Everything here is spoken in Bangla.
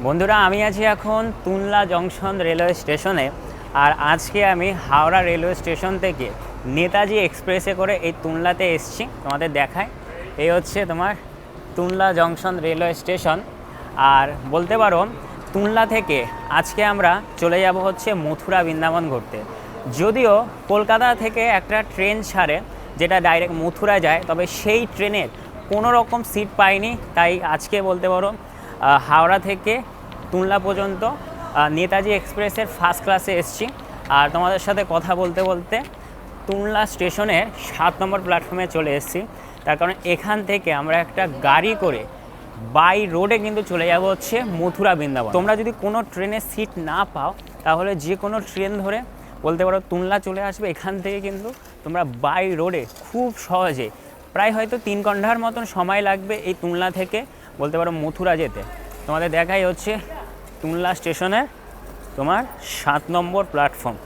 বন্ধুরা, আমি আছি এখন তুনলা জংশন রেলওয়ে স্টেশনে। আর আজকে আমি হাওড়া রেলওয়ে স্টেশন থেকে নেতাজি এক্সপ্রেসে করে এই তুনলাতে এসেছি। তোমাদের দেখায়, এই হচ্ছে তোমার তুনলা জংশন রেলওয়ে স্টেশন। আর বলতে পারো তুনলা থেকে আজকে আমরা চলে যাব হচ্ছে মথুরা বৃন্দাবন ঘুরতে। যদিও কলকাতা থেকে একটা ট্রেন ছাড়ে যেটা ডাইরেক্ট মথুরা যায়, তবে সেই ট্রেনের কোনো রকম সিট পাইনি। তাই আজকে বলতে পারো হাওড়া থেকে তুনলা পর্যন্ত নেতাজি এক্সপ্রেসের ফার্স্ট ক্লাসে এসেছি। আর তোমাদের সাথে কথা বলতে বলতে তুনলা স্টেশনের 7 নম্বর প্ল্যাটফর্মে চলে এসেছি। তার কারণ এখান থেকে আমরা একটা গাড়ি করে বাই রোডে কিন্তু চলে যাব হচ্ছে মথুরা বৃন্দাবন। তোমরা যদি কোনো ট্রেনের সিট না পাও তাহলে যে কোনো ট্রেন ধরে বলতে পারো তুনলা চলে আসবে। এখান থেকে কিন্তু তোমরা বাই রোডে খুব সহজে প্রায় হয়তো 3 ঘন্টার মতন সময় লাগবে এই তুনলা থেকে বলতে পারো মথুরা যেতে। তোমাদের দেখাই হচ্ছে তুনলা স্টেশনের তোমার 7 নম্বর প্ল্যাটফর্ম।